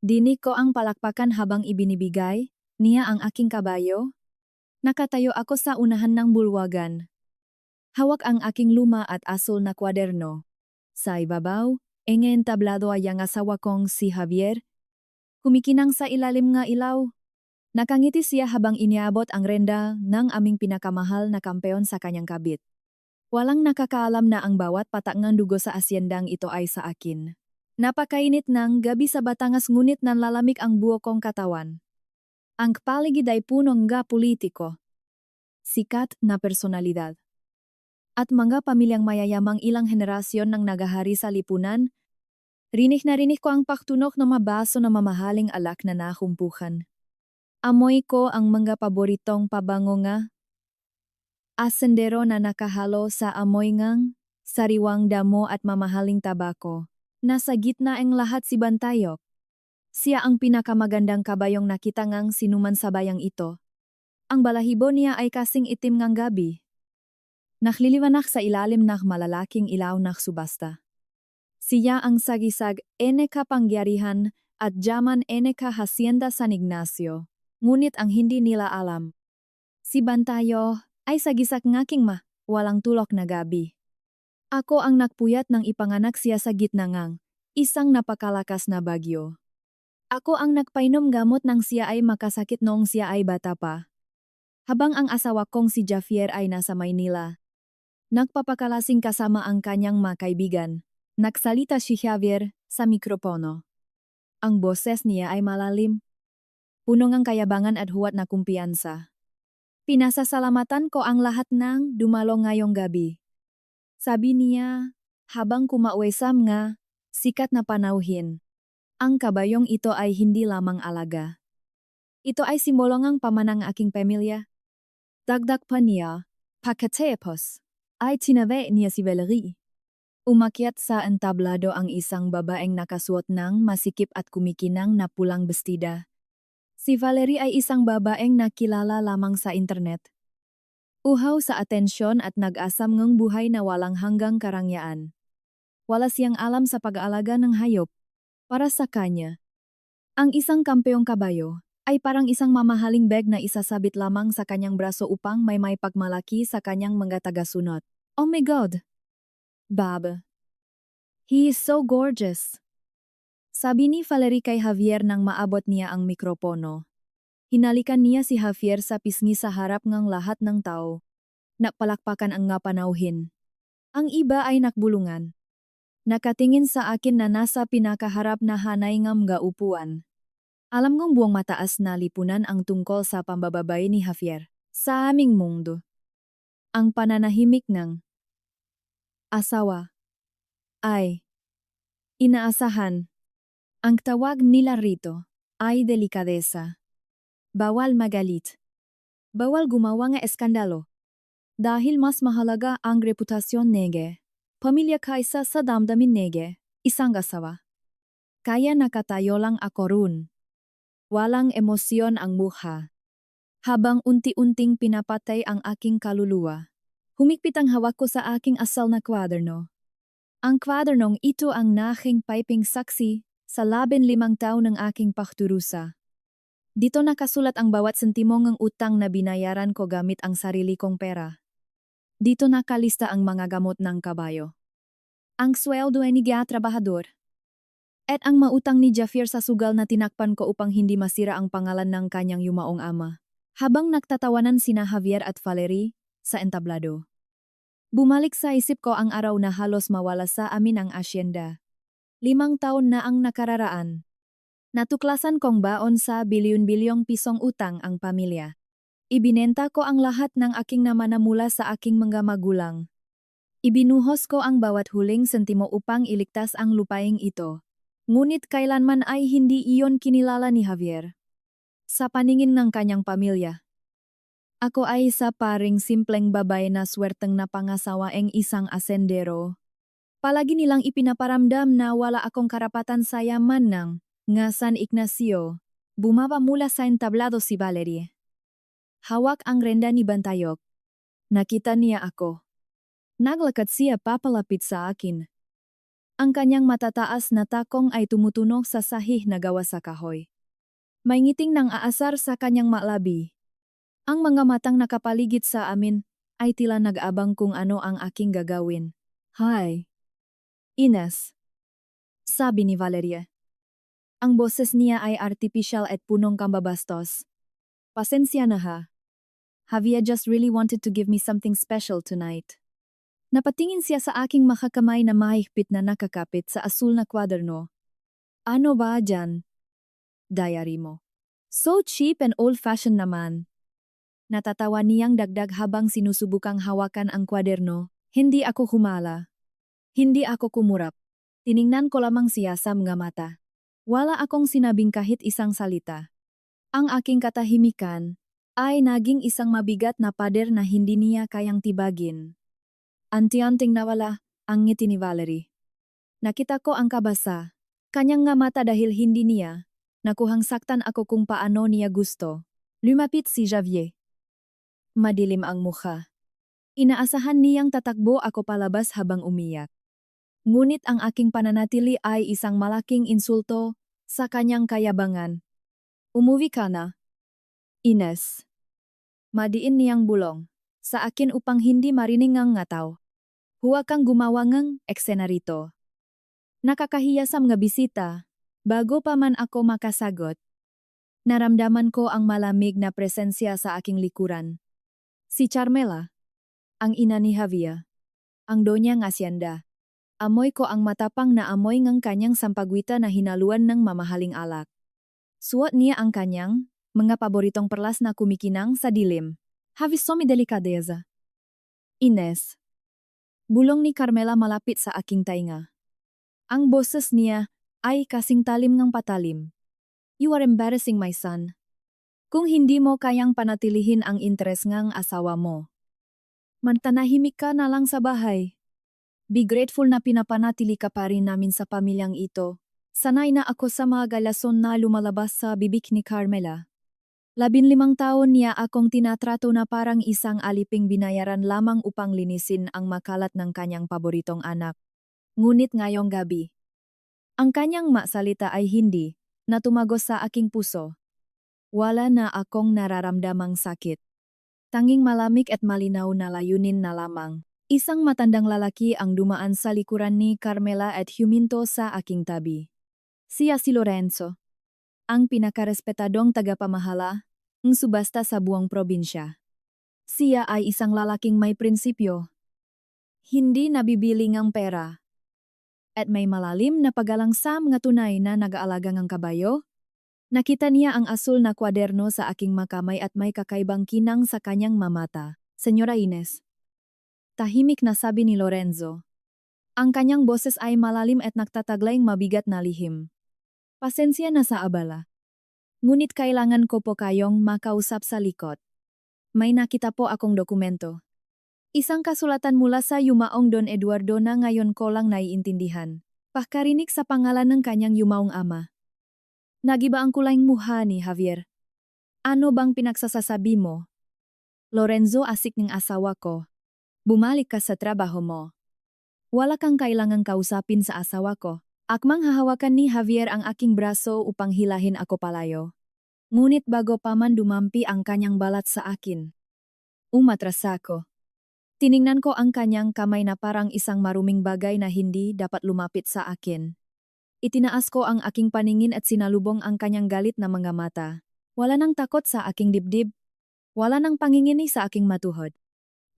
Dinig ko ang palakpakan habang ibinibigay niya ang aking kabayo. Nakatayo ako sa unahan ng bulwagan. Hawak ang aking luma at asul na kwaderno. Sa ibabaw, entablado ay ang asawa kong si Javier. Kumikinang sa ilalim nga ilaw. Nakangiti siya habang iniabot ang renda ng aming pinakamahal na kampeon sa kanyang kabit. Walang nakakaalam na ang bawat patak ng dugo sa asyendang ito ay sa akin. Napakainit ng gabi sa Batangas ngunit nanlalamig ang buo kong katawan. Ang paligid ay punong nga politiko. Sikat na personalidad. At mga pamilyang mayayamang ilang henerasyon nang nagahari sa lipunan. Rinig na rinig ko ang paktunok na mabaso na mamahaling alak na nakumpukan. Amoy ko ang mga paboritong pabango nga. Asendero na nakahalo sa amoy ngang, sariwang damo at mamahaling tabako. Nasa gitna ang lahat si Bantayok. Siya ang pinakamagandang kabayong nakita ngang sinuman sa bayang ito. Ang balahibo niya ay kasing itim ngang gabi. Nakliliwanag sa ilalim ng malalaking ilaw ng subasta. Siya ang sagisag ene kapangyarihan at jaman ene hacienda San Ignacio. Ngunit ang hindi nila alam. Si Bantayo ay sagisag ngaking walang tulok na gabi. Ako ang nagpuyat ng ipanganak siya sa gitna ngang isang napakalakas na bagyo. Ako ang nagpainom gamot nang siya ay makasakit noong siya ay bata pa. Habang ang asawa kong si Javier ay nasa Maynila. Nagpapakalasing kasama ang kanyang mga kaibigan. Nagsalita si Javier sa mikropono. Ang boses niya ay malalim. Puno ngang kayabangan at huwat na kumpiyansa. Pinasasalamatan ko ang lahat ng dumalo ngayong gabi. Sabi niya, habang kumauwesam nga, sikat na panauhin. Ang kabayong ito ay hindi lamang alaga. Ito ay simbolo ngang pamanang aking pamilya. Dagdag pa niya, pagkatapos, ay tinave niya si Valerie. Umakyat sa entablado ang isang babaeng nakasuot ng masikip at kumikinang na pulang bestida. Si Valerie ay isang babaeng nakilala lamang sa internet. Uhaw sa atensyon at nag-asam ng buhay na walang hanggang karangyaan. Wala siyang alam sa pag-aalaga ng hayop. Para sa kanya, ang isang kampeyong kabayo ay parang isang mamahaling bag na isasabit lamang sa kanyang braso upang may pagmalaki sa kanyang mga tagasunod. Oh my God! Bob. He is so gorgeous. Sabi ni Valerie kay Javier nang maabot niya ang mikropono. Hinalikan niya si Javier sa pisngi sa harap ng lahat ng tao. Napalakpakan ang nga panauhin. Ang iba ay nakbulungan. Nakatingin sa akin na nasa pinakaharap na hanay ng mga upuan. Alam kong buong mataas na lipunan ang tungkol sa pambababay ni Javier. Sa aming mundo. Ang pananahimik ng asawa ay inaasahan. Ang tawag nila rito ay delikadesa. Bawal magalit. Bawal gumawa ng eskandalo. Dahil mas mahalaga ang reputasyon nege. Pamilya kaysa sa damdamin nege, isang asawa. Kaya nakatayo lang ako roon. Walang emosyon ang mukha. Habang unti-unting pinapatay ang aking kaluluwa. Humigpit ang hawak ko sa aking asal na kwaderno. Ang kwadernong ito ang naking piping saksi sa 15 taon ng aking pagturusa. Dito nakasulat ang bawat sentimo ng utang na binayaran ko gamit ang sarili kong pera. Dito nakalista ang mga gamot ng kabayo. Ang sweldo ni trabahador. At ang mautang ni Javier sa sugal na tinakpan ko upang hindi masira ang pangalan ng kanyang yumaong ama. Habang nagtatawanan sina Javier at Valerie sa entablado. Bumalik sa isip ko ang araw na halos mawala sa amin ang asyenda. 5 taon na ang nakararaan. Natuklasan kong baon sa bilyon-bilyong pisong utang ang pamilya. Ibinenta ko ang lahat ng aking namana mula sa aking mga magulang. Ibinuhos ko ang bawat huling sentimo upang iligtas ang lupaing ito. Ngunit kailanman ay hindi iyon kinilala ni Javier. Sa paningin ng kanyang pamilya. Ako ay isa paring simpleng babae na swerteng napangasawaeng isang asendero. Palagi nilang ipinaparamdam na wala akong karapatan sa yaman ng nga San Ignacio. Bumaba mula sa entablado si Valerie. Hawak ang renda ni Bantayok. Nakita niya ako. Naglakad siya papalapit sa akin. Ang kanyang matataas na takong ay tumutunog sa sahih na gawa sa kahoy. May ngiting ng aasar sa kanyang malabi. Ang mga matang nakapaligid sa amin ay tila nag-abang kung ano ang aking gagawin. Hi, Ines, sabi ni Valeria. Ang boses niya ay artificial at punong kambabastos. Pasensya na ha. Javier just really wanted to give me something special tonight. Napatingin siya sa aking makakamay na mahigpit na nakakapit sa asul na kwaderno. Ano ba dyan? Diary mo. So cheap and old-fashioned naman. Natatawa niyang dagdag habang sinusubukang hawakan ang kwaderno. Hindi ako humala. Hindi ako kumurap. Tiningnan ko lamang siya sa mga mata. Wala akong sinabing kahit isang salita. Ang aking katahimikan ay naging isang mabigat na pader na hindi niya kayang tibagin. Anti-anting nawala ang ngiti ni Valerie. Nakita ko ang kabasa. Kanyang nga mata dahil hindi niya. Nakuhang saktan ako kung paano niya gusto. Lumapit si Javier. Madilim ang mukha. Inaasahan niyang tatakbo ako palabas habang umiyak. Ngunit ang aking pananatili ay isang malaking insulto sa kanyang kayabangan. Umuwi ka na, Ines. Madiin niyang bulong sa akin upang hindi marinig ang ngataw. Huwag kang gumawa ng eksena rito. Nakakahiya sa mga bisita. Bago pa man ako makasagot, naramdaman ko ang malamig na presensya sa aking likuran. Si Carmela, ang ina ni Javier, ang donya ng asyenda. Amoy ko ang matapang na amoy ng kanyang sampagwita na hinaluan ng mamahaling alak. Suot niya ang kanyang mga paboritong perlas na kumikinang sa dilim. Havis so mi delikadeza. Ines. Bulong ni Carmela malapit sa aking tainga. Ang boses niya ay kasing talim ng patalim. You are embarrassing my son. Kung hindi mo kayang panatilihin ang interes ng asawa mo, mantanahimik ka na lang sa bahay. Be grateful na pinapanatili ka pa rin namin sa pamilyang ito. Sanay na ako sa mga galason na lumalabas sa bibig ni Carmela. 15 taon niya akong tinatrato na parang isang aliping binayaran lamang upang linisin ang makalat ng kanyang paboritong anak. Ngunit ngayong gabi, ang kanyang masalita ay hindi na tumagos sa aking puso. Wala na akong nararamdamang sakit. Tanging malamig at malinaw na layunin na lamang. Isang matandang lalaki ang dumaan sa likuran ni Carmela at huminto sa aking tabi. Siya si Lorenzo, ang pinakarespetadong tagapamahala ng subasta sa buong probinsya. Siya ay isang lalaking may prinsipyo. Hindi nabibili ng pera. At may malalim na paggalang sa mga tunay na nag-aalaga ng kabayo. Nakita niya ang asul na kwaderno sa aking makamay at may kakaibang kinang sa kanyang mamata. Senyora Ines. Tahimik na sabi ni Lorenzo. Ang kanyang boses ay malalim at nagtataglayng mabigat na lihim. Pasensya na sa abala. Ngunit kailangan ko po kayong makausap sa likod. May nakita po akong dokumento. Isang kasulatan mula sa yumaong Don Eduardo na ngayon ko lang naiintindihan. Pagkarinig sa pangalan ng kanyang yumaong ama. Nagiba ang kulay mukha ni Javier. Ano bang pinagsasasabi mo? Lorenzo, asik ng asawa ko. Bumalik ka sa trabaho mo. Wala kang kailangang kausapin sa asawa ko. Akmang hahawakan ni Javier ang aking braso upang hilahin ako palayo. Ngunit bago pa man dumampi ang kanyang balat sa akin, umatras ako. Tiningnan ko ang kanyang kamay na parang isang maruming bagay na hindi dapat lumapit sa akin. Itinaas ko ang aking paningin at sinalubong ang kanyang galit na mga mata. Wala nang takot sa aking dibdib. Wala nang pangingini sa aking matuhod.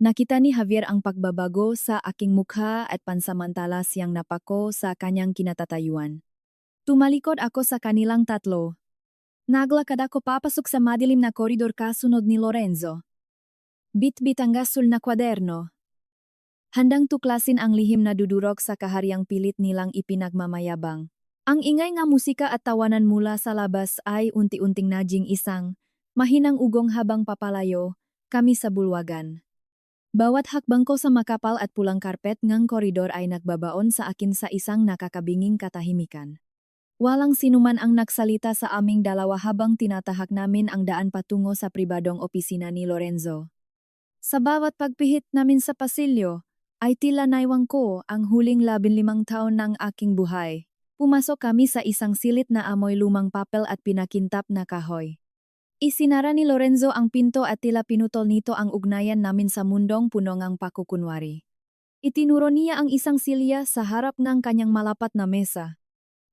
Nakita ni Javier ang pagbabago sa aking mukha at pansamantala siyang napako sa kanyang kinatatayuan. Tumalikod ako sa kanilang tatlo. Naglakad ako papasok sa madilim na koridor kasunod ni Lorenzo. Bit-bit ang gasul na kwaderno. Handang tuklasin ang lihim na dudurog sa kahariang pilit nilang ipinagmamayabang. Ang ingay nga musika at tawanan mula sa labas ay unti-unting naging isang mahinang ugong habang papalayo kami sa bulwagan. Bawat hakbang ko sa makapal at pulang karpet ngang koridor ay nagbabaon sa akin sa isang nakakabinging katahimikan. Walang sinuman ang nagsalita sa aming dalawa habang tinatahak namin ang daan patungo sa pribadong opisina ni Lorenzo. Sa bawat pagpihit namin sa pasilyo, ay tila naiwang ko ang huling 15 taon ng aking buhay. Pumasok kami sa isang silid na amoy lumang papel at pinakintap na kahoy. Isinara ni Lorenzo ang pinto at tila pinutol nito ang ugnayan namin sa mundong puno ng pakukunwari. Itinuro niya ang isang silya sa harap ng kanyang malapat na mesa.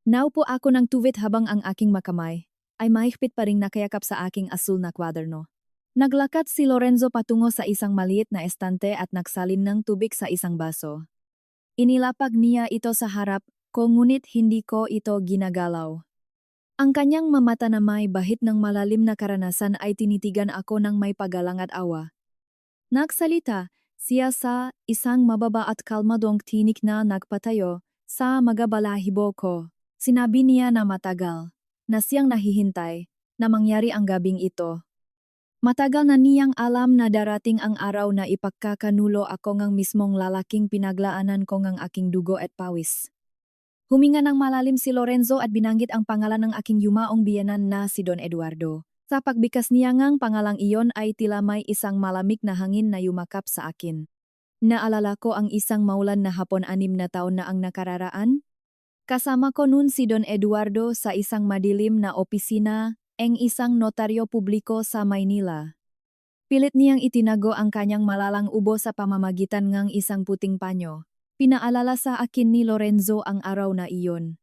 Naupo ako ng tuwid habang ang aking makamay ay mahigpit pa ring nakayakap sa aking asul na kwaderno. Naglakad si Lorenzo patungo sa isang maliit na estante at nagsalin ng tubig sa isang baso. Inilapag niya ito sa harap ko ngunit hindi ko ito ginagalaw. Ang kanyang mamata na may bahid ng malalim na karanasan ay tinitigan ako ng may paggalang at awa. Nagsalita siya sa isang mababa at kalmadong tinik na nagpatayo sa magabalahibo ko. Sinabi niya na matagal na siyang nahihintay na mangyari ang gabing ito. Matagal na niyang alam na darating ang araw na ipagkakanulo ako ngang mismong lalaking pinaglaanan ko ngang aking dugo at pawis. Huminga ng malalim si Lorenzo at binanggit ang pangalan ng aking yumaong biyenan na si Don Eduardo. Sa pagbikas niya ngang pangalang iyon ay tila may isang malamig na hangin na yumakap sa akin. Naalala ko ang isang maulan na hapon 6 na taon na ang nakararaan. Kasama ko noon si Don Eduardo sa isang madilim na opisina, isang notaryo publiko sa Maynila. Pilit niyang itinago ang kanyang malalang ubo sa pamamagitan ng isang puting panyo. Pinaalala sa akin ni Lorenzo ang araw na iyon.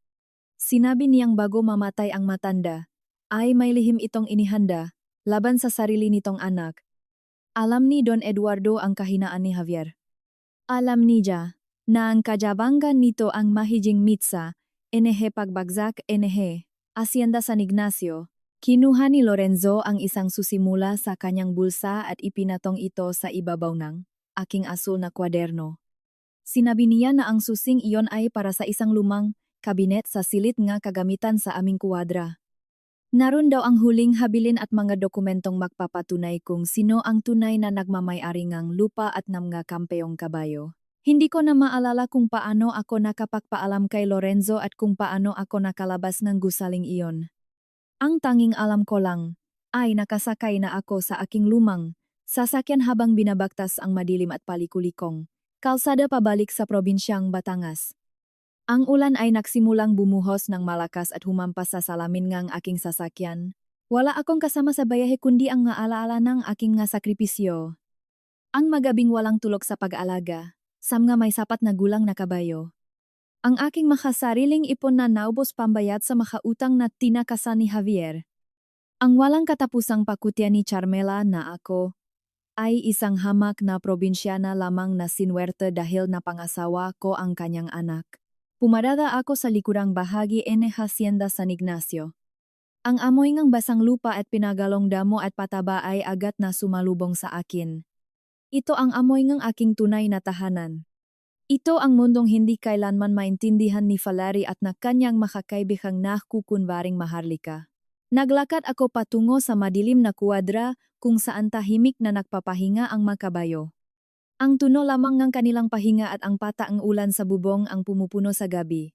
Sinabi niyang bago mamatay ang matanda, ay may lihim itong inihanda, laban sa sarili nitong anak. Alam ni Don Eduardo ang kahinaan ni Javier. Alam niya na ang kajabangan nito ang mahijing mitsa, pagbagsak, Hacienda San Ignacio. Kinuha ni Lorenzo ang isang susimula sa kanyang bulsa at ipinatong ito sa ibabaw ng aking asul na kwaderno. Sinabi niya na ang susing iyon ay para sa isang lumang kabinet sa silid nga kagamitan sa aming kuwadra. Naroon daw ang huling habilin at mga dokumentong magpapatunay kung sino ang tunay na nagmamay-ari ngang lupa at ng mga kampeyong kabayo. Hindi ko na maalala kung paano ako nakapagpaalam kay Lorenzo at kung paano ako nakalabas ng gusaling iyon. Ang tanging alam ko lang ay nakasakay na ako sa aking lumang sasakyan habang binabaktas ang madilim at palikulikong kalsada pabalik sa probinsyang Batangas. Ang ulan ay nagsimulang bumuhos ng malakas at humampas sa salamin ngang aking sasakyan. Wala akong kasama sa bayahe kundi ang nga alaala ng aking nga sakripisyo. Ang magabing walang tulog sa pag-alaga, nga may sapat na gulang na kabayo. Ang aking makasariling ipon na naubos pambayad sa makautang na tinakasan ni Javier. Ang walang katapusang pakutya ni Carmela na ako ay isang hamak na probinsyana lamang na sinwerte dahil napangasawa ko ang kanyang anak. Pumadada ako sa likurang bahagi Hacienda San Ignacio. Ang amoy ng basang lupa at pinagalong damo at pataba ay agad na sumalubong sa akin. Ito ang amoy ng aking tunay na tahanan. Ito ang mundong hindi kailanman maintindihan ni Valerie at na kanyang makakaibihang nakukunwaring Maharlika. Naglakad ako patungo sa madilim na kuwadra kung saan tahimik na nagpapahinga ang makabayo. Ang tuno lamang ng kanilang pahinga at ang pataang ulan sa bubong ang pumupuno sa gabi.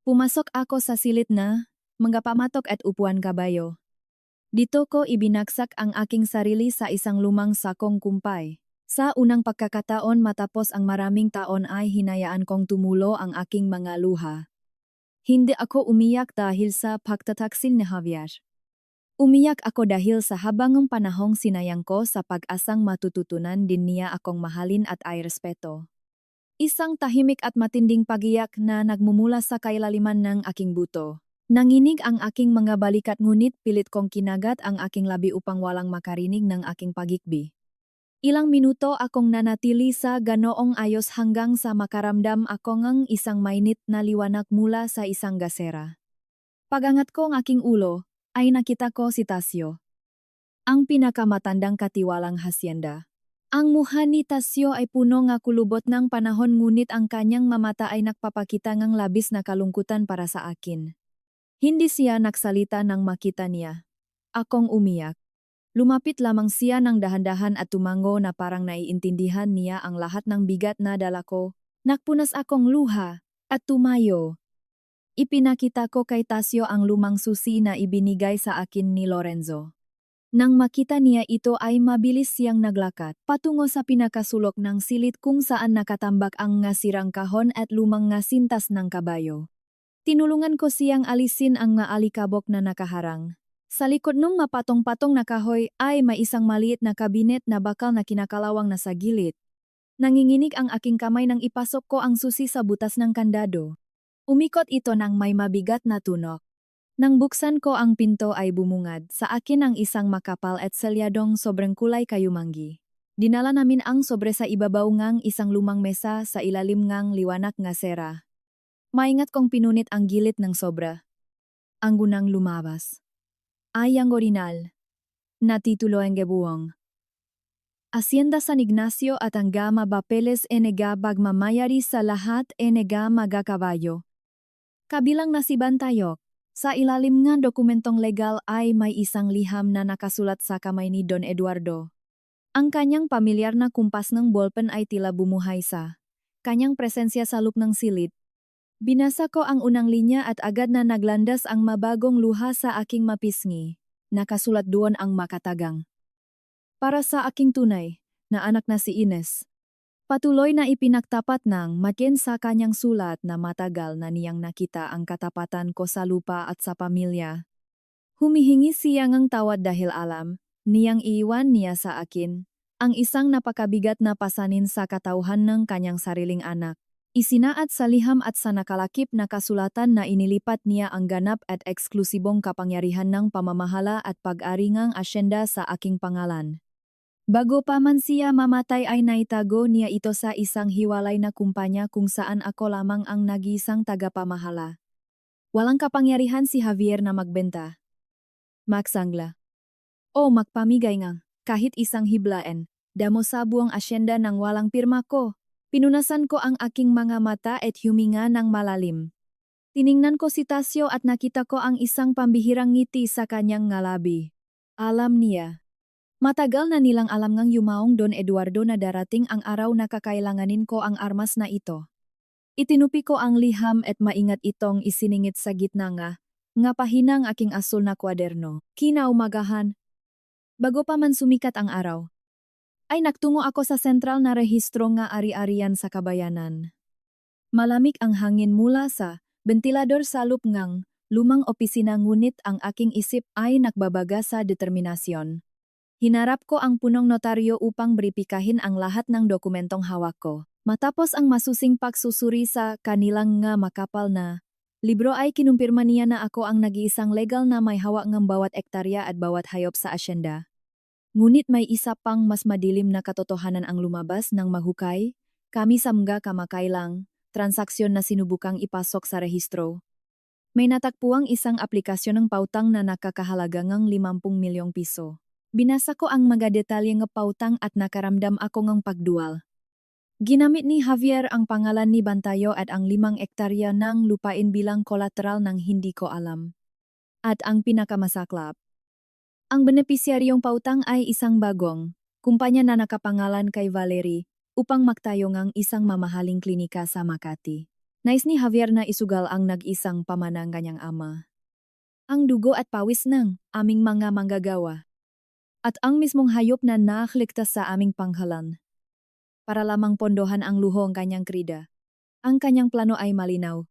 Pumasok ako sa silid na mga pamatok at upuan kabayo. Dito ko ibinagsak ang aking sarili sa isang lumang sakong kumpay. Sa unang pagkakataon matapos ang maraming taon ay hinayaan kong tumulo ang aking mga luha. Hindi ako umiyak dahil sa pagtataksil ni Javier. Umiyak ako dahil sa habang panahong sinayang ko sa pag-asang matututunan din niya akong mahalin at ay respeto. Isang tahimik at matinding pagiyak na nagmumula sa kailaliman ng aking buto. Nanginig ang aking mga balikat ngunit pilit kong kinagat ang aking labi upang walang makarinig ng aking pagikbi. Ilang minuto akong nanatili sa ganoong ayos hanggang sa makaramdam ako ng isang mainit na liwanag mula sa isang gasera. Pagangat ko ang aking ulo, ay nakita ko si Tasio. Ang pinakamatandang katiwalang hasyenda. Ang mukha ni Tasio ay puno nga kulubot ng panahon ngunit ang kanyang mamata ay nagpapakita ng labis na kalungkutan para sa akin. Hindi siya nagsalita nang makita niya. Akong umiyak. Lumapit lamang siya ng dahan-dahan at tumango na parang naiintindihan niya ang lahat ng bigat na dala ko. Nakpunas akong luha at tumayo. Ipinakita ko kay Tasio ang lumang susi na ibinigay sa akin ni Lorenzo. Nang makita niya ito ay mabilis siyang naglakad patungo sa pinakasulok ng silid kung saan nakatambak ang ngasirang kahon at lumang ngasintas ng kabayo. Tinulungan ko siyang alisin ang maalikabok na nakaharang. Sa likod ng mapatong-patong na kahoy ay may isang maliit na kabinet na bakal na kinakalawang nasa gilid. Nanginginig ang aking kamay nang ipasok ko ang susi sa butas ng kandado. Umikot ito ng may mabigat na tunok. Nang buksan ko ang pinto ay bumungad sa akin ang isang makapal at selyadong sobrang kulay kayumanggi. Dinala namin ang sobre sa ibabaw ngang isang lumang mesa sa ilalim ngang liwanag nga sera. Maingat kong pinunit ang gilid ng sobra. Ang gunang lumabas ay ang orinal na titulo ang gebuong. Hacienda San Ignacio at ang gama papeles enega bagmamayari sa lahat enega magakabayo. Kabilang na si Bantayok, sa ilalim ng dokumentong legal ay may isang liham na nakasulat sa kamay ni Don Eduardo. Ang kanyang pamilyar na kumpas ng ballpen ay tila bumuhay sa kanyang presensya sa loob ng silid. Binasa ko ang unang linya at agad na naglandas ang mabagong luha sa aking mapisngi. Nakasulat doon ang makatagang. Para sa aking tunay na anak na si Ines. Patuloy na ipinagtapat ng Makin sa kanyang sulat na matagal na niyang nakita ang katapatan ko sa lupa at sa pamilya. Humihingi siya ng tawad dahil alam niyang iiwan niya sa akin ang isang napakabigat na pasanin sa katauhan ng kanyang sariling anak. Isinaat sa liham at sa nakalakip na kasulatan na inilipat niya ang ganap at eksklusibong kapangyarihan ng pamamahala at pag-ari ngang asyenda sa aking pangalan. Bago pa man siya mamatay ay naitago niya ito sa isang hiwalay na kumpanya kung saan ako lamang ang nag-iisang tagapamahala. Walang kapangyarihan si Javier na magbenta. Magsangla. O magpamigay ngang kahit isang hiblaen, damo sa buong asyenda ng walang pirma ko. Pinunasan ko ang aking mga mata at huminga ng malalim. Tiningnan ko si Tasyo at nakita ko ang isang pambihirang ngiti sa kanyang ngalabi. Alam niya. Matagal na nilang alam ngang yumaong Don Eduardo na darating ang araw na kakailanganin ko ang armas na ito. Itinupi ko ang liham at maingat itong isiningit sa gitna nga pahinang aking asul na kwaderno. Kinaumagahan. Bago pa man sumikat ang araw, ay nagtungo ako sa sentral na rehistro nga ari-arian sa kabayanan. Malamig ang hangin mula sa bentilador sa loob ngang lumang opisina ngunit ang aking isip ay nagbabaga sa determinasyon. Hinarap ko ang punong notaryo upang beripikahin ang lahat ng dokumentong hawak ko. Matapos ang masusing pagsusuri sa kanilang nga makapal na libro ay kinumpirma niya na ako ang nag-iisang legal na may hawak ng bawat ektarya at bawat hayop sa asyenda. Ngunit may isa pang mas madilim na katotohanan ang lumabas ng mahukay, kami samga kamakailang, transaksyon na sinubukang ipasok sa rehistro. May natagpuang isang aplikasyon ng pautang na nakakahalaga ng 50 milyong piso. Binasa ko ang mga detalye ng pautang at nakaramdam ako ng pagdual. Ginamit ni Javier ang pangalan ni Bantayo at ang 5 ektarya ng lupain bilang kolateral ng hindi ko alam. At ang pinakamasaklap, ang benepisyaryong pautang ay isang bagong kumpanya na nakapangalan kay Valerie upang magtayo ng isang mamahaling klinika sa Makati. Nais ni Javier na isugal ang nag-isang pamanang kanyang ama. Ang dugo at pawis ng aming mga manggagawa. At ang mismong hayop na nakligtas sa aming panghalan. Para lamang pondohan ang luho ng kanyang krida. Ang kanyang plano ay malinaw.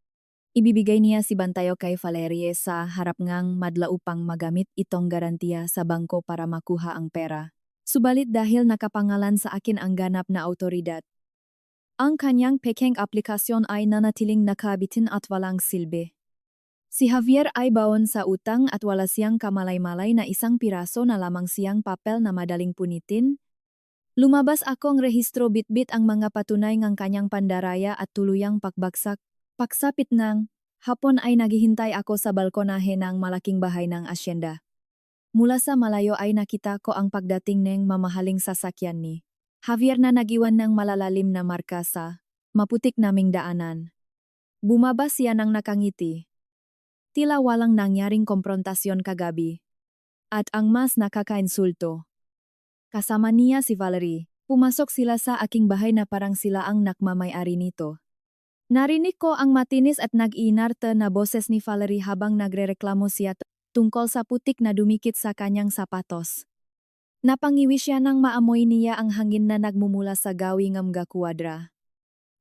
Ibibigay niya si Bantayo kay Valerie sa harap ngang madla upang magamit itong garantiya sa bangko para makuha ang pera. Subalit dahil nakapangalan sa akin ang ganap na autoridad, ang kanyang pekeng aplikasyon ay nanatiling nakabitin at walang silbi. Si Javier ay baon sa utang at wala siyang kamalay-malay na isang piraso na lamang siyang papel na madaling punitin. Lumabas akong rehistro bitbit ang mga patunay ng kanyang pandaraya at tuluyang pagbagsak. Pagsapit ng hapon ay naghihintay ako sa balkonahe ng malaking bahay ng asyenda. Mula sa malayo ay nakita ko ang pagdating ng mamahaling sasakyan ni Javier na nagiwan ng malalalim na marka sa maputik naming daanan. Bumaba siya ng nakangiti. Tila walang nangyaring komprontasyon kagabi. At ang mas nakakainsulto. Kasama niya si Valerie. Pumasok sila sa aking bahay na parang sila ang nakmamay-ari nito. Narinig ko ang matinis at nag-iinarte na boses ni Valerie habang nagrereklamo siya tungkol sa putik na dumikit sa kanyang sapatos. Napangiwi siya nang maamoy niya ang hangin na nagmumula sa gawi ng mga kuwadra.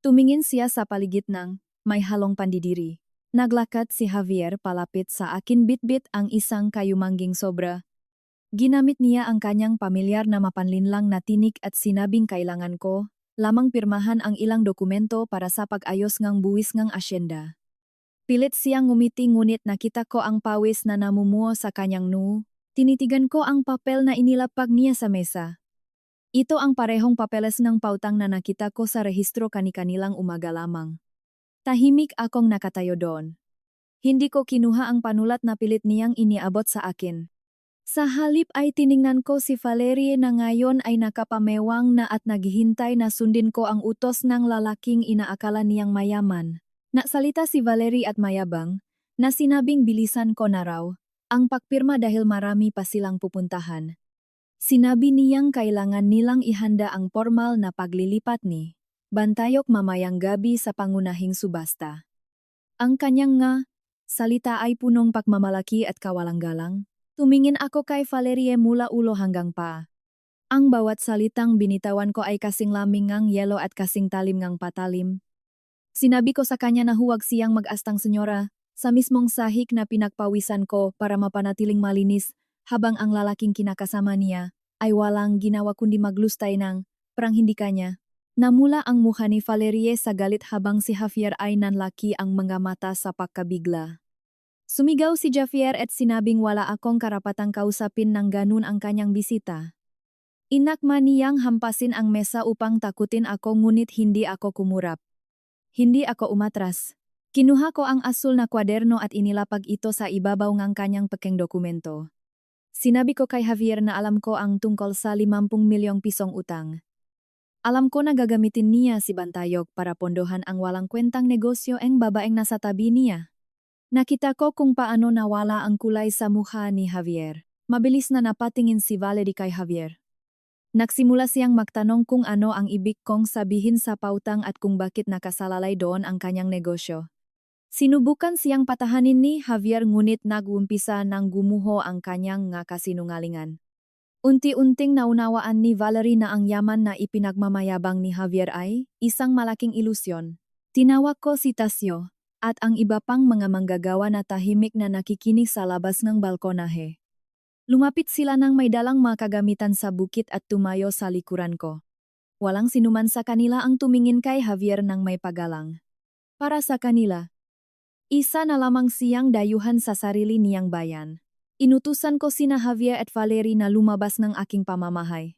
Tumingin siya sa paligid ng may halong pandidiri. Naglakad si Javier palapit sa akin bitbit ang isang kayumangging sobra. Ginamit niya ang kanyang pamilyar na mapanlinlang na tinik at sinabing kailangan ko lamang pirmahan ang ilang dokumento para sa pag-ayos ng buwis ng asyenda. Pilit siyang ngumiti ngunit nakita ko ang pawis na namumuo sa kanyang noo. Tinitigan ko ang papel na inilapag niya sa mesa. Ito ang parehong papeles ng pautang na nakita ko sa rehistro kani-kanilang umaga lamang. Tahimik akong nakatayo doon. Hindi ko kinuha ang panulat na pilit niyang iniabot sa akin. Sa halip ay tiningnan ko si Valerie na ngayon ay nakapamewang na at naghihintay na sundin ko ang utos ng lalaking inaakala niyang mayaman. Nasalita si Valerie at mayabang, na sinabing bilisan ko na raw ang pagpirma dahil marami pa silang pupuntahan. Sinabi niyang kailangan nilang ihanda ang formal na paglilipat ni Bantayok mamayang gabi sa pangunahing subasta. Ang kanyang nga salita ay punong pagmamalaki at kawalang-galang. Tumingin ako kay Valerie mula ulo hanggang paa. Ang bawat salitang binitawan ko ay kasing laming ngang yelo at kasing talim ngang patalim. Sinabi ko sa kanya na huwag siyang mag-astang senyora, sa mismong sahig na pinagpawisan ko para mapanatiling malinis, habang ang lalaking kinakasama niya ay walang ginawa kundi maglustay ng parang hindi kanya. Namula ang mukha ni Valerie sa galit habang si Javier ay nanlaki ang mga mata sa pagkabigla. Sumigaw si Javier at sinabing wala akong karapatang kausapin ng ganun ang kanyang bisita. Inakma niyang hampasin ang mesa upang takutin ako ngunit hindi ako kumurap. Hindi ako umatras. Kinuha ko ang asul na kwaderno at inilapag ito sa ibabaw ng kanyang pekeng dokumento. Sinabi ko kay Javier na alam ko ang tungkol sa 50 milyong pisong utang. Alam ko na gagamitin niya si Bantayok para pondohan ang walang kwentang negosyo ang babaeng nasa tabi niya. Nakita ko kung paano nawala ang kulay sa mukha ni Javier. Mabilis na napatingin si Valerie kay Javier. Nagsimula siyang magtanong kung ano ang ibig kong sabihin sa pautang at kung bakit nakasalalay doon ang kanyang negosyo. Sinubukan siyang patahanin ni Javier ngunit nag-umpisa ng gumuho ang kanyang nga kasinungalingan. Unti-unting naunawaan ni Valerie na ang yaman na ipinagmamayabang ni Javier ay isang malaking ilusyon. Tinawag ko si Tasyo at ang iba pang mga manggagawa na tahimik na nakikinig sa labas ng balkonahe. Lumapit sila nang may dalang mga kagamitan sa bukit at tumayo sa likuran ko. Walang sinuman sa kanila ang tumingin kay Javier ng may paggalang. Para sa kanila, isa na lamang siyang dayuhan sa sarili niyang bayan. Inutusan ko sina Javier at Valerie na lumabas ng aking pamamahay.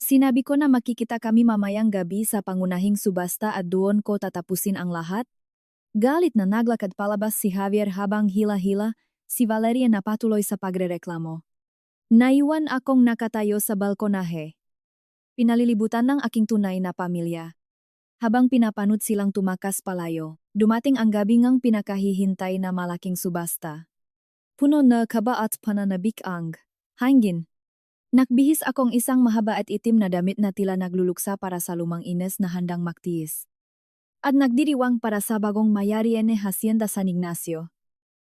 Sinabi ko na makikita kami mamayang gabi sa pangunahing subasta at doon ko tatapusin ang lahat. Galit na naglakad palabas si Javier habang hila-hila, si Valerie na patuloy sa pagrereklamo. Naiwan akong nakatayo sa balkonahe. Pinalilibutan ng aking tunay na pamilya. Habang pinapanod silang tumakas palayo, dumating ang gabi ngang pinakahihintay na malaking subasta. Puno na kaba at pananabik ang hangin. Nakbihis akong isang mahaba at itim na damit na tila nagluluksa para sa lumang ines na handang magtiis. At nagdiriwang para sa bagong mayari ni Hacienda San Ignacio.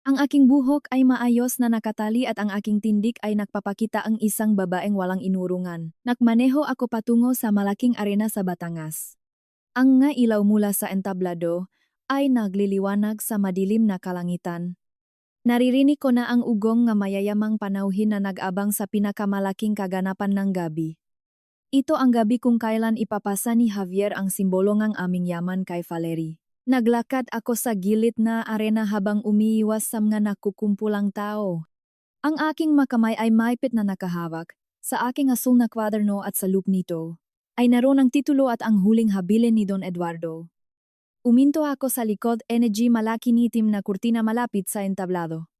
Ang aking buhok ay maayos na nakatali at ang aking tindik ay nagpapakita ang isang babaeng walang inurungan. Nagmaneho ako patungo sa malaking arena sa Batangas. Ang nga ilaw mula sa entablado ay nagliliwanag sa madilim na kalangitan. Naririnig ko na ang ugong nga mayayamang panauhin na nag-abang sa pinakamalaking kaganapan ng gabi. Ito ang gabi kung kailan ipapasa ni Javier ang simbolo ng aming yaman kay Valerie. Naglakad ako sa gilid na arena habang umiiwas sa mga nakukumpulang tao. Ang aking makamay ay maipit na nakahawak sa aking asul na kwaderno at sa loop nito ay naroon ang titulo at ang huling habilin ni Don Eduardo. Uminto ako sa likod energy malaki nitim na kurtina malapit sa entablado.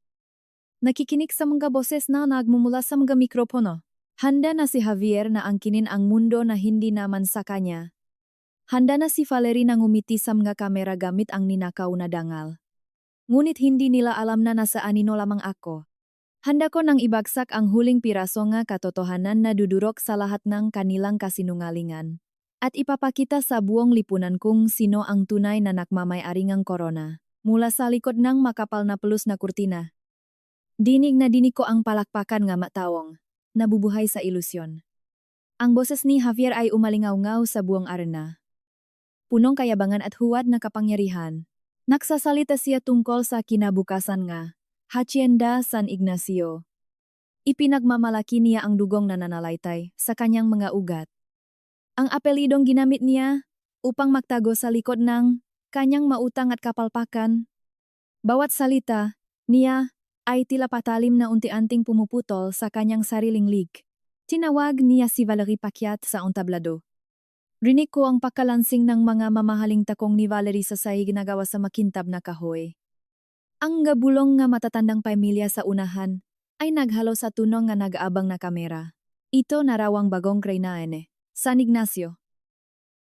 Nakikinig sa mga boses na nagmumula sa mga mikropono. Handa na si Javier na angkinin ang mundo na hindi naman sa kanya. Handa na si Valerie na ngumiti sa mga kamera gamit ang ninakaw na dangal. Ngunit hindi nila alam na nasa anino lamang ako. Handa ko nang ibagsak ang huling piraso nga katotohanan na dudurok sa lahat ng kanilang kasinungalingan. At ipapakita sa buong lipunan kung sino ang tunay na nakmamay-ari ng korona. Mula sa likod ng makapal na pelus na kurtina. Dinig na dinig ko ang palakpakan nga matawong. nabubuhay sa ilusyon. Ang boses ni Javier ay umalingaw-ngaw sa buong arena. Punong kayabangan at huwad na kapangyarihan. Nagsasalita siya tungkol sa kinabukasan nga, Hacienda San Ignacio. Ipinagmamalaki niya ang dugong nananalaytay sa kanyang mga ugat. Ang apelidong ginamit niya upang magtago sa likod ng kanyang mautang at kapalpakan. Bawat salita niya ay tila patalim na unti-anting pumuputol sa kanyang sariling lig. Tinawag niya si Valerie Pacquiao sa entablado. Rinig ko ang pakalansing ng mga mamahaling takong ni Valerie sa ginagawa sa makintab na kahoy. Ang gabulong nga matatandang pamilya sa unahan ay naghalo sa tunong nga nag-aabang na kamera. Ito narawang bagong Kraynaene, San Ignacio.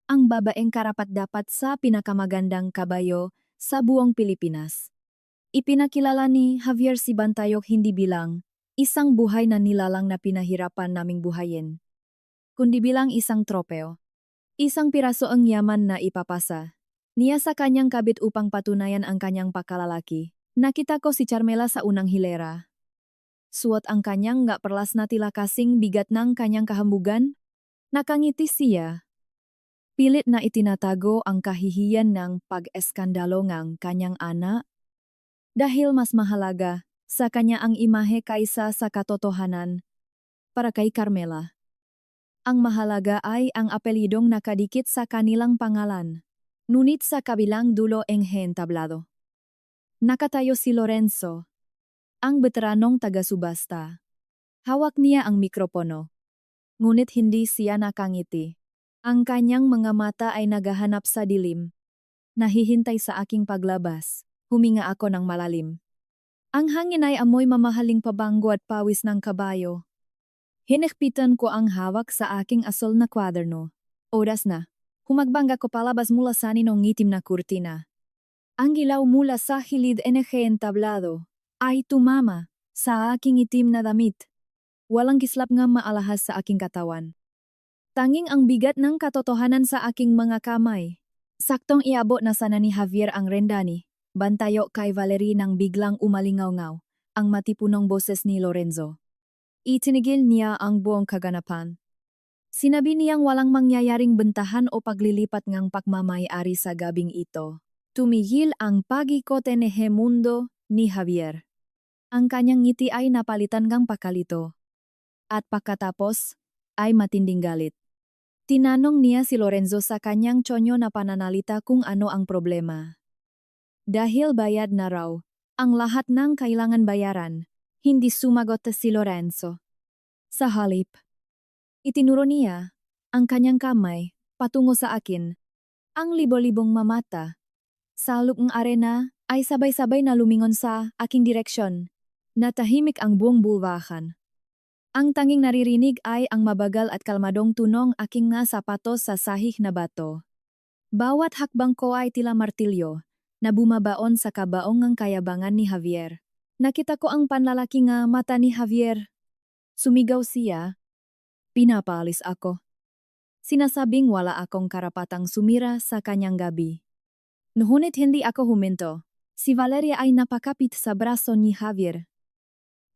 Ang babaeng karapat-dapat sa pinakamagandang kabayo sa buong Pilipinas. Ipinakilala ni Javier si Bantayog hindi bilang isang buhay na nilalang na pinahirapan naming buhayin, kundi bilang isang tropeo. Isang piraso ang yaman na ipapasa niya sa kanyang kabit upang patunayan ang kanyang pagkalalaki. Nakita ko si Carmela sa unang hilera. Suot ang kanyang nga perlas na tila kasing bigat ng kanyang kahambugan. Nakangiti siya. Pilit na itinatago ang kahihiyan ng pag-eskandalo ng kanyang anak. Dahil mas mahalaga sa kanya ang imahe kaysa sa katotohanan. Para kay Carmela, ang mahalaga ay ang apelidong nakadikit sa kanilang pangalan. Ngunit sa kabilang dulo ng entablado, nakatayo si Lorenzo, ang veteranong taga-subasta. Hawak niya ang mikropono. Ngunit hindi siya nakangiti. Ang kanyang mga mata ay naghahanap sa dilim. Nahihintay sa aking paglabas. Huminga ako ng malalim. Ang hangin ay amoy mamahaling pabango at pawis ng kabayo. Hinekpitan ko ang hawak sa aking asol na kwaderno. Oras na. Humagbangga ko palabas mula sa ninong itim na kurtina. Ang ilaw mula sa hilid entablado ay tumama sa aking itim na damit. Walang kislap nga maalahas sa aking katawan. Tanging ang bigat ng katotohanan sa aking mga kamay. Saktong iabot na sana ni Javier ang rendani. Bantayo kay Valerie nang biglang umalingaw-ngaw ang matipunong boses ni Lorenzo. Itinigil niya ang buong kaganapan. Sinabi niyang walang mangyayaring bentahan o paglilipat ngang pagmamayari sa gabing ito. Tumigil ang pag-ikote ni Hemundo ni Javier. Ang kanyang ngiti ay napalitan ngang pakalito. At pagkatapos ay matinding galit. Tinanong niya si Lorenzo sa kanyang tsonyo na pananalita kung ano ang problema. Dahil bayad na raw ang lahat ng kailangan bayaran, hindi sumagot si Lorenzo. Sa halip, itinuro niya ang kanyang kamay patungo sa akin. Ang libo-libong mamata sa lupang arena ay sabay-sabay na lumingon sa aking direksyon. Natahimik ang buong bulwakan. Ang tanging naririnig ay ang mabagal at kalmadong tunong aking nga sapatos sa sahig na bato. Bawat hakbang ko ay tila martilyo na bumabaon sa kabaong ng kayabangan ni Javier. Nakita ko ang panlalaki nga mata ni Javier. Sumigaw siya. Pinapaalis ako. Sinasabing wala akong karapatang sumira sa kanyang gabi. Ngunit hindi ako huminto. Si Valeria ay napakapit sa braso ni Javier.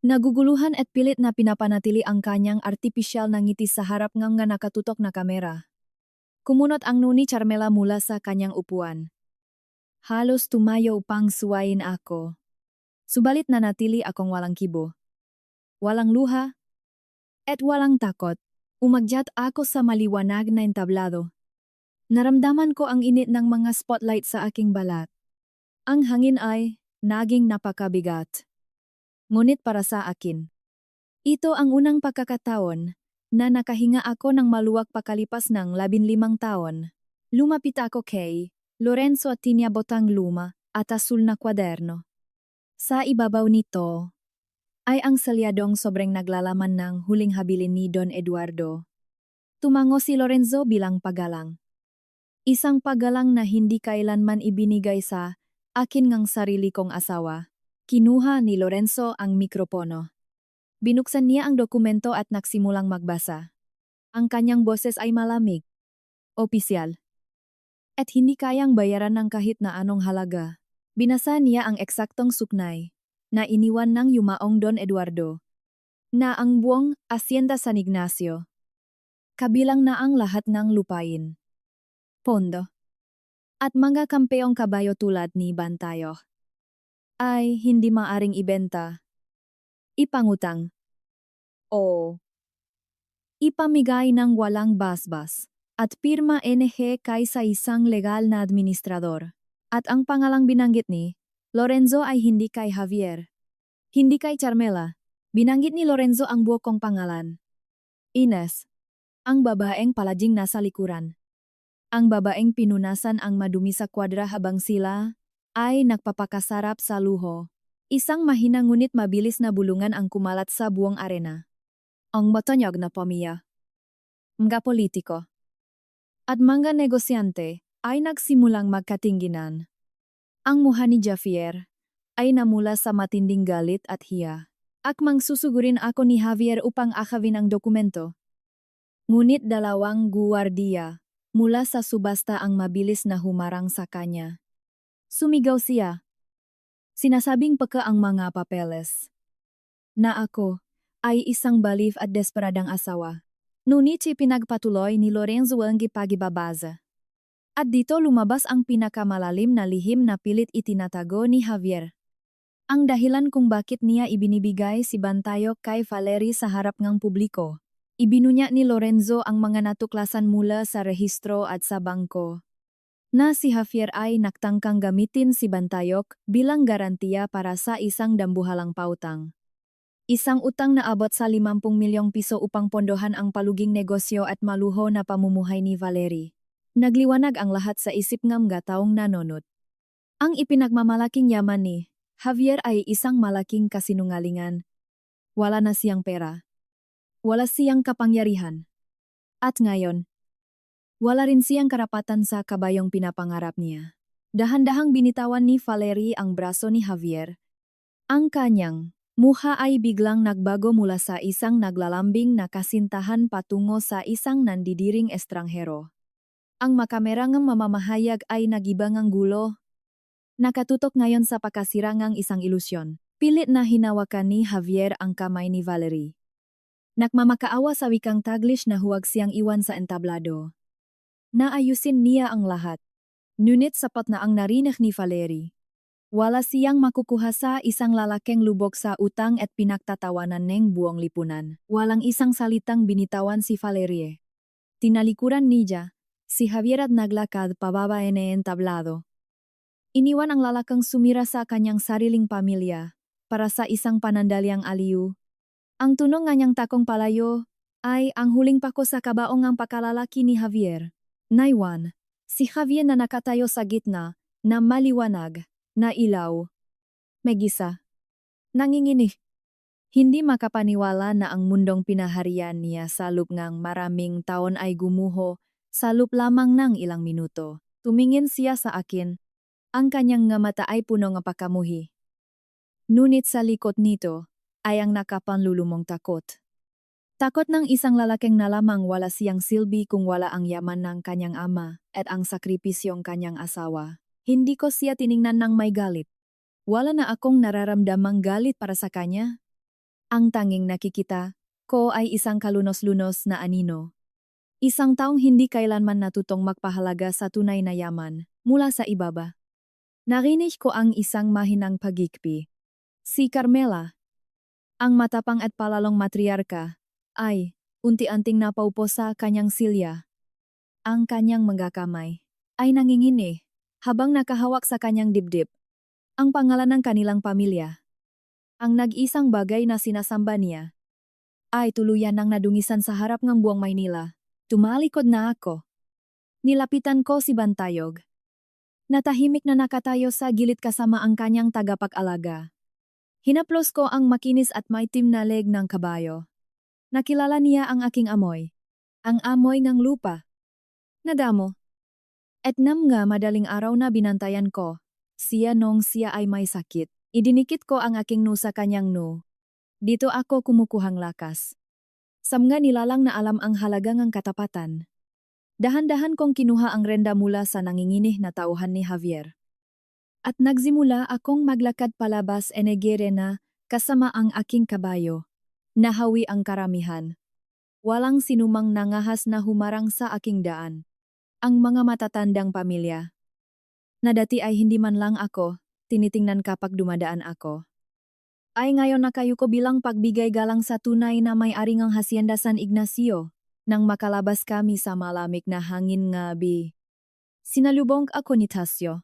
Naguguluhan at pilit na pinapanatili ang kanyang artipisyal na ngiti sa harap ng nga nakatutok na kamera. Kumunot ang nuni Carmela mula sa kanyang upuan. Halos tumayo upang suwayin ako. Subalit nanatili akong walang kibo. Walang luha. At walang takot. Umagyat ako sa maliwanag na entablado. Naramdaman ko ang init ng mga spotlight sa aking balat. Ang hangin ay naging napakabigat. Ngunit para sa akin, ito ang unang pagkakataon na nakahinga ako ng maluwag pakalipas ng 15 taon. Lumapit ako kay Lorenzo at tiniabot ang luma at asul na kwaderno. Sa ibabaw nito ay ang salyadong sobrang naglalaman ng huling habilin ni Don Eduardo. Tumango si Lorenzo bilang paggalang. Isang paggalang na hindi kailanman ibinigay sa akin ngang sarili kong asawa. Kinuha ni Lorenzo ang mikropono. Binuksan niya ang dokumento at nagsimulang magbasa. Ang kanyang boses ay malamig. Opisyal. At hindi kayang bayaran ng kahit na anong halaga. Binasa niya ang eksaktong suknay na iniwan ng yumaong Don Eduardo. na ang buong asyenda San Ignacio. Kabilang na ang lahat ng lupain, pondo, at mga kampeyong kabayo tulad ni Bantayo ay hindi maaring ibenta, ipangutang, o ipamigay ng walang basbas at pirma NG kaysa isang legal na administrador. At ang pangalang binanggit ni Lorenzo ay hindi kay Javier, hindi kay Carmela. Binanggit ni Lorenzo ang buo kong pangalan. Ines, ang babaeng palaging nasa likuran. Ang babaeng pinunasan ang madumi sa kwadra habang sila ay nagpapakasarap sa luho. Isang mahina ngunit mabilis na bulungan ang kumalat sa buong arena. Ang matanyag na pamilya, mga politiko, at mga negosyante ay nagsimulang magkatingginan. Ang mukha ni Javier ay namula sa matinding galit at hiya. Akmang susugurin ako ni Javier upang akawin ang dokumento. Ngunit dalawang guwardiya mula sa subasta ang mabilis na humarang sa kanya. Sumigaw siya. Sinasabing peka ang mga papeles na ako ay isang baliw at desperadang asawa. Ngunit pinagpatuloy ni Lorenzo ang gipagibabaza. At dito lumabas ang pinakamalalim na lihim na pilit itinatago ni Javier. Ang dahilan kung bakit niya ibinibigay si Bantayo kay Valerie sa harap ng publiko. Ibinunya ni Lorenzo ang mga natuklasan mula sa rehistro at sa bangko, na si Javier ay nagtangkang gamitin si Bantayok bilang garantiya para sa isang dambuhalang pautang. Isang utang na abot sa 50 milyong piso upang pondohan ang paluging negosyo at maluho na pamumuhay ni Valerie. Nagliwanag ang lahat sa isip ng mga taong nanonood. Ang ipinagmamalaking yaman ni Javier ay isang malaking kasinungalingan. Wala na siyang pera. Wala siyang kapangyarihan. At ngayon, wala rin siyang karapatan sa kabayong pinapangarap niya. Dahan-dahang binitawan ni Valerie ang braso ni Javier. Ang kanyang mukha ay biglang nagbago mula sa isang naglalambing na kasintahan patungo sa isang nandidiring estranghero. Ang makamerang mamamahayag ay nagibang ang gulo. Nakatutok ngayon sa pakasirangang isang ilusyon. Pilit na hinawakan ni Javier ang kamay ni Valerie. Nagmamakaawa sa wikang Taglish na huwag siyang iwan sa entablado. Naayusin niya ang lahat. Ngunit sapat na ang narinig ni Valerie. Wala siyang makukuha sa isang lalaking lubog sa utang at pinagtatawanan ng buong lipunan. Walang isang salitang binitawan si Valerie. Tinalikuran niya si Javier at naglakad pababa ng entablado. Iniwan ang lalakang sumira sa kanyang sariling pamilya para sa isang panandaliang aliw. Ang tunog nga niyang takong palayo ay ang huling pako sa kabaong ang pakalalaki ni Javier. Naiwan, si Javier na nakatayo sa gitna na maliwanag na ilaw. Megisa. Nanginginig. Hindi makapaniwala na ang mundong pinaharian niya sa loob ng maraming taon ay gumuho sa loob lamang ng ilang minuto. Tumingin siya sa akin. Ang kanyang nga mata ay puno ng pagkamuhi. Ngunit sa likod nito ay ang nakapanlulumong takot. Takot ng isang lalaking na lamang wala siyang silbi kung wala ang yaman ng kanyang ama at ang sakripisyong kanyang asawa. Hindi ko siya tiningnan ng may galit. Wala na akong nararamdamang galit para sa kanya. Ang tanging nakikita ko ay isang kalunos-lunos na anino. Isang taong hindi kailanman natutong magpahalaga sa tunay na yaman mula sa ibaba. Narinig ko ang isang mahinang pagikpi. Si Carmela, ang matapang at palalong matriarka, ay unti-unting napaupo sa kanyang silya. Ang kanyang mga kamay ay nanginginig habang nakahawak sa kanyang dibdib. Ang pangalan ng kanilang pamilya. Ang nag-isang bagay na sinasamba niya ay tuluyan ng nadungisan sa harap ng buong Maynila. Tumalikod na ako. Nilapitan ko si Bantayog. Natahimik na nakatayo sa gilid kasama ang kanyang tagapag-alaga. Hinaplos ko ang makinis at maitim na leg ng kabayo. Nakilala niya ang aking amoy. Ang amoy ng lupa. Nadamo. At nga madaling araw na binantayan ko. Siya nung siya ay may sakit. Idinikit ko ang aking no sa kanyang no. Dito ako kumukuhang lakas. Samga nilalang na alam ang halaga ng katapatan. Dahan-dahan kong kinuha ang renda mula sa nanginginih na tauhan ni Javier. At nagsimula akong maglakad palabas enegere na kasama ang aking kabayo. Nahawi ang karamihan. Walang sinumang nangahas na humarang sa aking daan. Ang mga matatandang pamilya. Na dati ay hindi man lang ako, tinitingnan kapag dumadaan ako. Ay ngayon na kayo ko bilang pagbigay galang sa tunay na may-ari ng Hacienda San Ignacio, nang makalabas kami sa malamig na hangin ng gabi. Sinalubong ako ni Tasyo.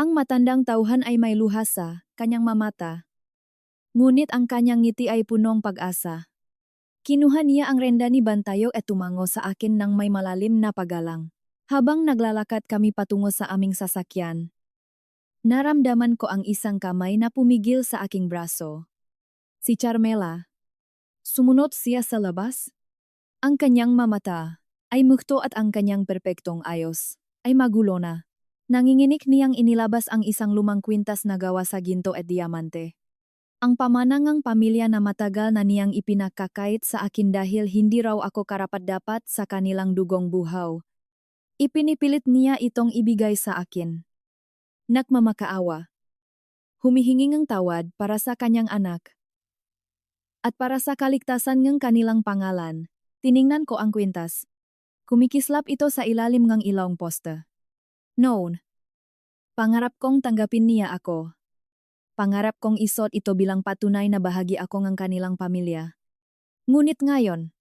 Ang matandang tauhan ay may luha sa kanyang mamata. Ngunit ang kanyang ngiti ay punong pag-asa. Kinuha niya ang renda ni Bantayo at tumango sa akin ng may malalim na paggalang. Habang naglalakad kami patungo sa aming sasakyan, naramdaman ko ang isang kamay na pumigil sa aking braso. Si Carmela. Sumunod siya sa labas. Ang kanyang mamata ay mukto at ang kanyang perpektong ayos ay magulo na. Nanginginig niyang inilabas ang isang lumang kwintas na gawa sa ginto at diamante. Ang pamanangang pamilya na matagal na niyang ipinakakait sa akin dahil hindi raw ako karapat-dapat sa kanilang dugong buhaw. Ipinipilit niya itong ibigay sa akin. Nagmamakaawa. Humihingi ng tawad para sa kanyang anak. At para sa kaligtasan ng kanilang pangalan, tiningnan ko ang kwintas. Kumikislap ito sa ilalim ng ilong poste. Noon, pangarap kong tanggapin niya ako. Pangarap kong isot ito bilang patunay na bahagi ako ng kanilang pamilya. Ngunit ngayon,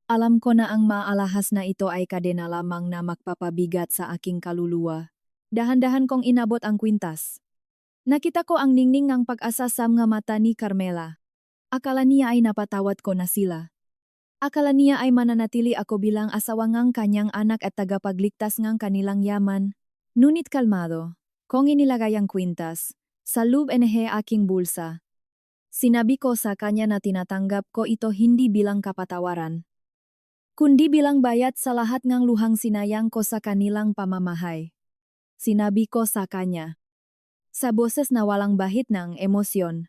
alam ko na ang maalahas na ito ay kadena lamang na magpapabigat sa aking kaluluwa. Dahan-dahan kong inabot ang kwintas. Nakita ko ang ningning ng pag-asa sa mga mata ni Carmela. Akala niya ay napatawad ko na sila. Akala niya ay mananatili ako bilang asawa ng kanyang anak at tagapagligtas ng kanilang yaman. Ngunit kalmado, kung inilagay ang kwintas, sa loob aking bulsa. Sinabi ko sa kanya na tinatanggap ko ito hindi bilang kapatawaran, kundi bilang bayad sa lahat ng luhang sinayang ko sa kanilang pamamahay. Sinabi ko sa kanya, sa boses na walang bahid ng emosyon,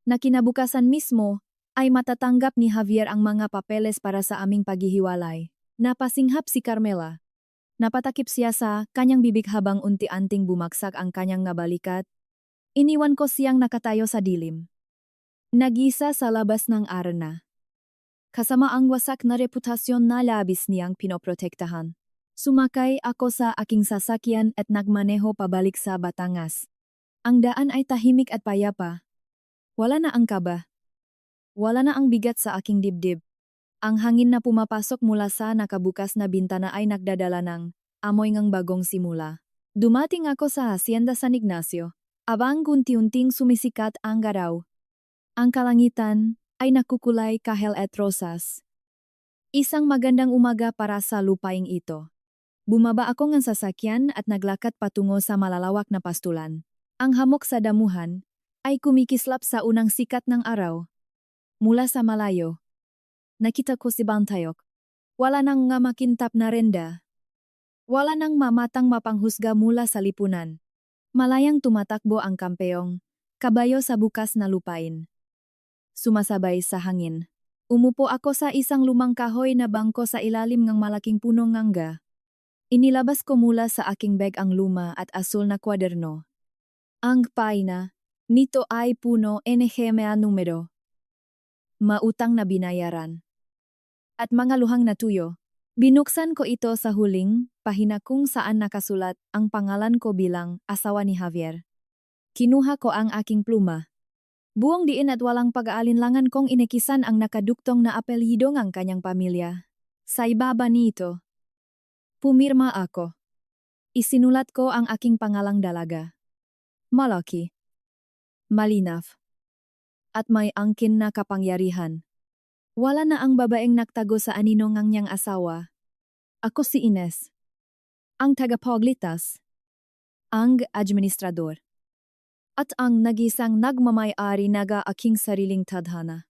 na kinabukasan mismo ay matatanggap ni Javier ang mga papeles para sa aming paghihiwalay. Napasinghap si Carmela. Napatakip siya sa kanyang bibig habang unti-anting bumagsak ang kanyang nabalikat. Iniwan ko siyang nakatayo sa dilim. Nag-isa sa labas ng arena. Kasama ang wasak na reputasyon na labis niyang pinoprotektahan. Sumakay ako sa aking sasakyan at nagmaneho pabalik sa Batangas. Ang daan ay tahimik at payapa. Wala na ang kaba. Wala na ang bigat sa aking dibdib. Ang hangin na pumapasok mula sa nakabukas na bintana ay nagdadala ng amoy ng bagong simula. Dumating ako sa Hacienda San Ignacio. Abang unti-unting sumisikat ang araw. Ang kalangitan ay nakukulay kahel at rosas. Isang magandang umaga para sa lupaing ito. Bumaba ako ng sasakyan at naglakad patungo sa malalawak na pastulan. Ang hamok sa damuhan ay kumikislap sa unang sikat ng araw. Mula sa malayo, nakita ko si Bantayok. Wala nang nga makintap na renda. Wala nang mamatang mapanghusga mula sa lipunan. Malayang tumatakbo ang kampeyong, kabayo sa bukas na lupain. Sumasabay sa hangin. Umupo ako sa isang lumang kahoy na bangko sa ilalim ng malaking punong ngangga. Inilabas ko mula sa aking bag ang luma at asul na kwaderno. Ang paina, nito ay puno NGMA numero. Mautang na binayaran. At mga luhang natuyo. Binuksan ko ito sa huling pahina kung saan nakasulat ang pangalan ko bilang asawa ni Javier. Kinuha ko ang aking pluma. Buong diin at walang pag-aalinlangan kong inikisan ang nakaduktong na apelyido ng kanyang pamilya. Sa ibaba nito, pumirma ako. Isinulat ko ang aking pangalang dalaga. Malaki, malinaw, at may angkin na kapangyarihan. Wala na ang babaeng nagtago sa anino ng niyang asawa. Ako si Ines. Ang tagapaglitas. Ang administrador. At ang nagisang nagmamay-ari naga aking sariling tadhana.